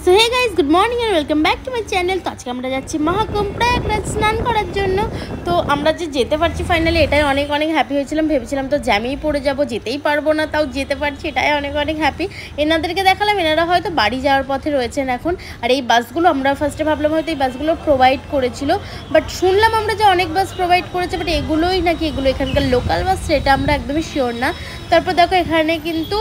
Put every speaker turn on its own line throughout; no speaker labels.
So hey guys, good morning and welcome back to my channel. তো আজকে আমরা যাচ্ছি মহাকুম্ভ প্রয়াগরাজ স্নান করার জন্য। তো আমরা যে যেতে পারছি ফাইনালি, এটাই অনেক অনেক হ্যাপি হয়েছিলাম। ভেবেছিলাম তো জ্যামেই পড়ে যাব, যেতেই পারবো না, তাও যেতে পারছি, এটাই অনেক অনেক হ্যাপি। এনাদেরকে দেখালাম, এনারা হয়তো বাড়ি যাওয়ার পথে রয়েছেন এখন। আর এই বাসগুলো আমরা ফার্স্টে ভাবলাম হয়তো এই বাসগুলো প্রোভাইড করেছিল, বাট শুনলাম আমরা যে অনেক বাস প্রোভাইড করেছে, বাট এগুলোই নাকি এগুলো এখানকার লোকাল বাস, সেটা আমরা একদমই শিওর না। তারপর দেখো এখানে কিন্তু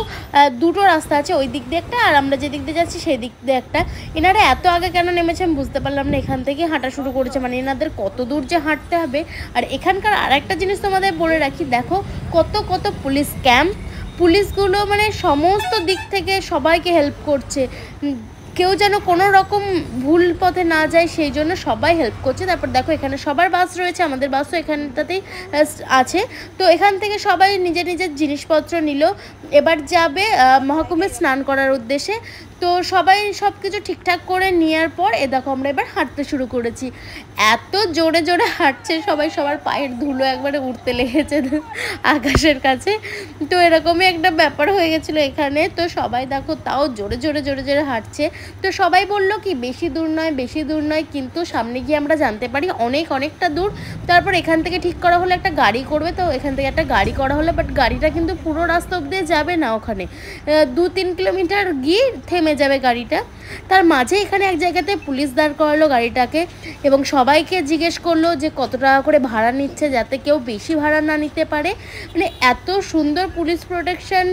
দুটো রাস্তা আছে, ওই দিক দিয়ে একটা আর আমরা যে দিক দিয়ে যাচ্ছি সেই দিক দিয়ে একটা। এনারা এত আগে কেন নেমেছে আমি বুঝতে পারলাম না। এখান থেকে হাঁটা শুরু করেছে, মানে এনাদের কত দূর যে হাঁটতে হবে। আর এখানকার আর একটা জিনিস তোমাদের বলে রাখি, দেখো কত কত পুলিশ ক্যাম্প। পুলিশগুলো মানে সমস্ত দিক থেকে সবাইকে হেল্প করছে, কেউ যেন কোনো রকম ভুল পথে না যায় সেই জন্য সবাই হেল্প করছে। তারপর দেখো এখানে সবার বাস রয়েছে, আমাদের বাসও এখানটাতেই আছে। তো এখান থেকে সবাই নিজের নিজের জিনিসপত্র নিল, এবার যাবে মহাকুম্ভে স্নান করার উদ্দেশ্যে। তো সবাই সব কিছু ঠিকঠাক করে নেওয়ার পর দেখো আমরা এবার হাঁটতে শুরু করেছি। এত জোরে জোরে হাঁটছে সবাই, সবার পায়ের ধুলো একবারে উঠতে লেগেছে আকাশের কাছে। তো এরকমই একটা ব্যাপার হয়ে গেছিলো এখানে। তো সবাই দেখো তাও জোরে জোরে জোরে জোরে হাঁটছে। তো সবাই বললো কি বেশি দূর নয়, বেশি দূর নয়, কিন্তু সামনে গিয়ে আমরা জানতে পারি অনেকটা দূর। তারপর এখান থেকে ঠিক করা হলো একটা গাড়ি করবে, তো এখান থেকে একটা গাড়ি করা হলো, বাট গাড়িটা কিন্তু পুরো রাস্তা অব্দি যাবে না, ওখানে 2-3 কিলোমিটার গিয়ে থেমে যাবে গাড়িটা। তার মাঝে এখানে এক জায়গাতে পুলিশ দাঁড় করালো গাড়িটাকে এবং সবাইকে জিজ্ঞেস করলো যে কত টাকা করে ভাড়া নিচ্ছে, যাতে কেউ বেশি ভাড়া না নিতে পারে। মানে এত সুন্দর পুলিশ প্রোটেকশন,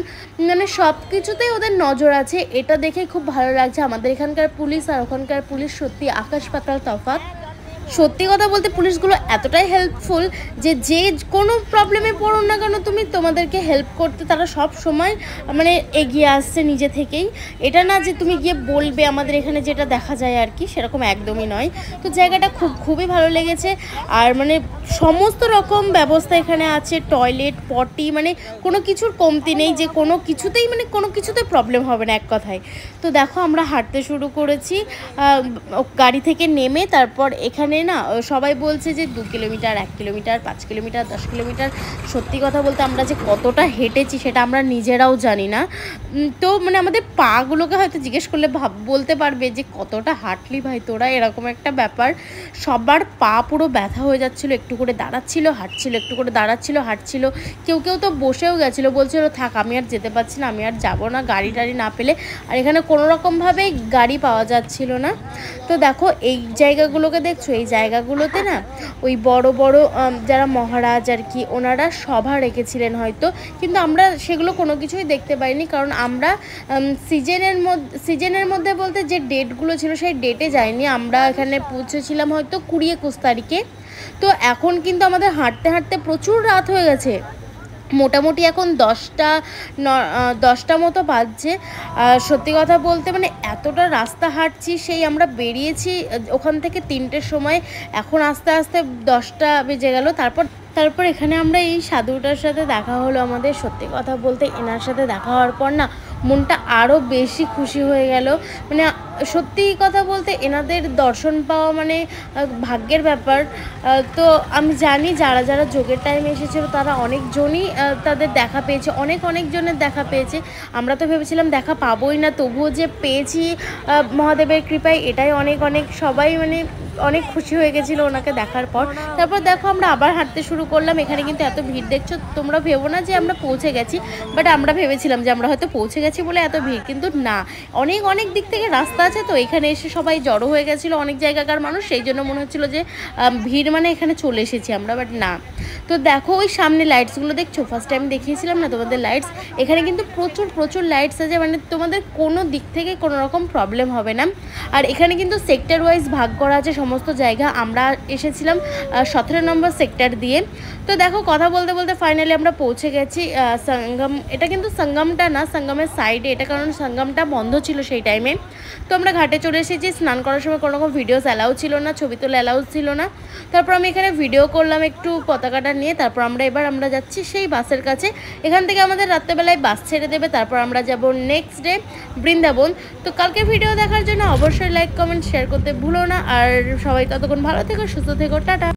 মানে সব কিছুতেই ওদের নজর আছে। এটা দেখে খুব ভালো লাগছে। আমাদের এখানকার পুলিশ আর ওখানকার পুলিশ সত্যি আকাশ পাতাল তফাৎ। সত্যি কথা বলতে পুলিশগুলো এতটাই হেল্পফুল যে কোনো প্রবলেমে পড়ো না কেন তুমি, তোমাদেরকে হেল্প করতে তারা সব সময় মানে এগিয়ে আসছে নিজে থেকেই। এটা না যে তুমি গিয়ে বলবে, আমাদের এখানে যেটা দেখা যায় আর কি, সেরকম একদমই নয়। তো জায়গাটা খুবই ভালো লেগেছে। আর মানে সমস্ত রকম ব্যবস্থা এখানে আছে, টয়লেট, পটি, মানে কোনো কিছুর কমতি নেই, যে কোনো কিছুতেই মানে কোনো কিছুতে প্রবলেম হবে না এক কথায়। তো দেখো আমরা হাঁটতে শুরু করেছি গাড়ি থেকে নেমে। তারপর এখানে না সবাই বলছে যে 2 কিলোমিটার, 1 কিলোমিটার, 5 কিলোমিটার, 10 কিলোমিটার। সত্যি কথা বলতে আমরা যে কতটা হেঁটেছি সেটা আমরা নিজেরাও জানি না। তো মানে আমাদের পাগুলোকে হয়তো জিজ্ঞেস করলে বলতে পারবে যে কতটা হাঁটলি ভাই তোরা, এরকম একটা ব্যাপার। সবার পা পুরো ব্যথা হয়ে যাচ্ছিলো, একটু করে দাঁড়াচ্ছিল হাঁটছিল, একটু করে দাঁড়াচ্ছিল হাঁটছিল। কেউ তো বসেও গেছিলো, বলছিল থাক আমি আর যেতে পারছি না, আমি আর যাবো না গাড়ি টাড়ি না পেলে। আর এখানে কোনো রকমভাবে গাড়ি পাওয়া যাচ্ছিল না। তো দেখো এই জায়গাগুলোকে দেখছো, এই জায়গাগুলোতে না ওই বড় বড় যারা মহারাজ আর কি, ওনারা সভা রেখেছিলেন হয়তো, কিন্তু আমরা সেগুলো কোনো কিছুই দেখতে পাইনি, কারণ আমরা সিজনের মধ্যে বলতে যে ডেটগুলো ছিল সেই ডেটে যাইনি। আমরা এখানে পৌঁছেছিলাম হয়তো 20-21 তারিখে। তো এখন কিন্তু আমাদের হাঁটতে হাঁটতে প্রচুর রাত হয়ে গেছে, মোটামুটি এখন 10টা মতো বাজছে। সত্যি কথা বলতে মানে এতটা রাস্তা হাঁটছি, সেই আমরা বেরিয়েছি ওখান থেকে 3টের সময়, এখন আস্তে আস্তে 10টা বেজে গেল। তারপর এখানে আমরা এই সাধুটার সাথে দেখা হলো আমাদের। সত্যি কথা বলতে এনার সাথে দেখা হওয়ার পর না মনটা আরও বেশি খুশি হয়ে গেল। মানে সত্যি কথা বলতে এনাদের দর্শন পাওয়া মানে ভাগ্যের ব্যাপার। তো আমি জানি যারা যারা যোগের টাইমে এসেছিলো তারা অনেকজনই তাদের দেখা পেয়েছে, অনেকজনের দেখা পেয়েছে। আমরা তো ভেবেছিলাম দেখা পাবোই না, তবুও যে পেয়েছি মহাদেবের কৃপায়, এটাই অনেক সবাই মানে অনেক খুশি হয়ে গেছিলো ওনাকে দেখার পর। তারপর দেখো আমরা আবার হাঁটতে শুরু করলাম। এখানে কিন্তু এত ভিড় দেখছো, তোমরা ভেবো না যে আমরা পৌঁছে গেছি, বাট আমরা ভেবেছিলাম যে আমরা হয়তো পৌঁছে গেছি বলে এত ভিড়, কিন্তু না, অনেক দিক থেকে রাস্তা আছে। তো এখানে এসে সবাই জড়ো হয়ে গেছিলো, অনেক জায়গাকার মানুষ, সেই জন্য মনে হচ্ছিলো যে ভিড় মানে এখানে চলে এসেছি আমরা, বাট না। তো দেখো ওই সামনে লাইটসগুলো দেখছো, ফার্স্ট টাইম দেখিয়েছিলাম না তোমাদের লাইটস, এখানে কিন্তু প্রচুর লাইটস আছে, মানে তোমাদের কোনো দিক থেকে কোনো রকম প্রবলেম হবে না। আর এখানে কিন্তু সেক্টর ওয়াইজ ভাগ করা আছে সমস্ত জায়গা। আমরা এসেছিলাম 17 নম্বর সেক্টর দিয়ে। তো দেখো কথা বলতে বলতে ফাইনালি আমরা পৌঁছে গেছি সঙ্গম। এটা কিন্তু সঙ্গমটা না, সঙ্গমের সাইডে এটা, কারণ সঙ্গমটা বন্ধ ছিল সেই টাইমে। তো আমরা ঘাটে চলে এসেছি। স্নান করার সময় কোনো রকম ভিডিওস অ্যালাউ ছিল না, ছবি তোলা অ্যালাউ ছিল না। তারপর আমি এখানে ভিডিও করলাম একটু পতাকাটা নিয়ে। তারপর আমরা যাচ্ছি সেই বাসের কাছে। এখান থেকে আমাদের রাত্রেবেলায় বাস ছেড়ে দেবে, তারপর আমরা যাব নেক্সট ডে বৃন্দাবন। তো কালকে ভিডিও দেখার জন্য অবশ্যই লাইক, কমেন্ট, শেয়ার করতে ভুলো না। আর সবাই ততক্ষণ ভালো থেকো, সুস্থ থেকো, টাটা।